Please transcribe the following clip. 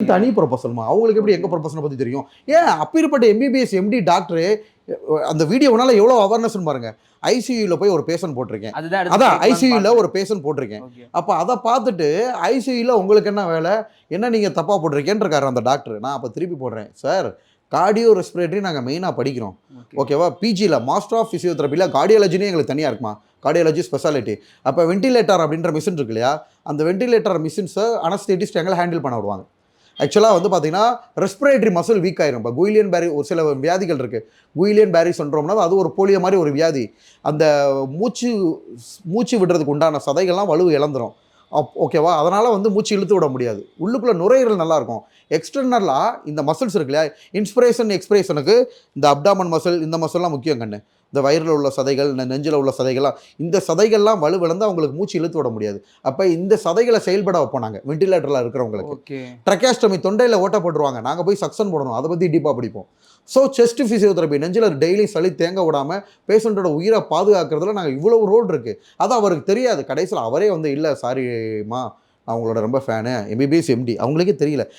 தனி ப்ரொபோசல்மா அவங்களுக்கு எப்படி எங்க ப்ரொபோசலை பத்தி தெரியும்? ஏன் அப்பேற்பட்ட எம்பிபிஎஸ் எம்டி டாக்டர் அந்த வீடியோனால எவ்வளவு அவேர்னஸ் பாருங்க. ஐசியூல போய் ஒரு பேஷண்ட் போட்டிருக்கேன். அதான் ஐசியூல ஒரு பேஷண்ட் போட்டிருக்கேன். அப்ப அதை பார்த்துட்டு ஐசியூல உங்களுக்கு என்ன வேலை, என்ன நீங்க தப்பா போட்டிருக்கேன்னு இருக்காரு அந்த டாக்டர். நான் அப்ப திருப்பி போடுறேன், சார் கார்டியோ ரெஸ்பிரேட்டரி நாங்கள் மெயினாக படிக்கிறோம், ஓகேவா? பிஜியில் மாஸ்டர் ஆஃப் ஃபிசியோதெரபியில் கார்டியாலஜினே எங்களுக்கு தனியாக இருக்குமா, கார்டியாலஜி ஸ்பெஷாலிட்டி. அப்போ வென்டிலேட்டர் அப்படின்ற மிஷின் இருக்கு இல்லையா, அந்த வென்டிலேட்டர் மிஷின்ஸை அனஸ்தேட்டிஸ்ட் எங்களை ஹேண்டில் பண்ண விடுவாங்க. ஆக்சுவலாக வந்து பார்த்தீங்கன்னா ரெஸ்பிரேட்டரி மசில் வீக் ஆயிரும். இப்போ குயிலியன் பேரி ஒரு சில வியாதிகள் இருக்குது. குயிலியன் பேரி சொன்றோம்னா அது ஒரு போலியோ மாதிரி ஒரு வியாதி. அந்த மூச்சு விடுறதுக்கு உண்டான சதைகள்லாம் வலு இழந்துரும். ஓகேவா? அதனால் வந்து மூச்சு இழுத்து விட முடியாது. உள்ளுக்குள்ளே நுரையீரல் நல்லாயிருக்கும். எக்ஸ்டர்னலாக இந்த மசில்ஸ் இருக்கு இல்லையா, இன்ஸ்பிரேஷன் எக்ஸ்பிரேஷனுக்கு இந்த அப்டாமன் மசில் இந்த மசில்லாம் முக்கியம் கண்ணு. இந்த வயிறில் உள்ள சதைகள், இந்த நெஞ்சில் உள்ள சதைகள்லாம், இந்த சதைகள்லாம் வலுவிழந்து அவங்களுக்கு மூச்சு இழுத்து விட முடியாது. அப்போ இந்த சதைகளை செயல்பட வைப்போம் நாங்கள் வெண்டிலேட்டரில் இருக்கிறவங்களுக்கு. ட்ரக்கியாஸ்டமி தொண்டையில் ஓட்ட போட்டுருவாங்க, நாங்கள் போய் சக்ஷன் போடணும், அதை பற்றி டீப்பாக படிப்போம். ஸோ செஸ்ட் ஃபிசியோதெரபி நெஞ்சில் டெய்லி சளி தேங்க விடாமல் பேஷண்ட்டோட உயிரை பாதுகாக்கிறதுல நாங்கள் இவ்வளவு ரோல் இருக்குது. அது அவருக்கு தெரியாது. கடைசியில் அவரே வந்து இல்லை சாரிம்மா நான் உங்களோட ரொம்ப ஃபேனு எம்பிபிஎஸ் எம்டி, அவங்களுக்கே தெரியல.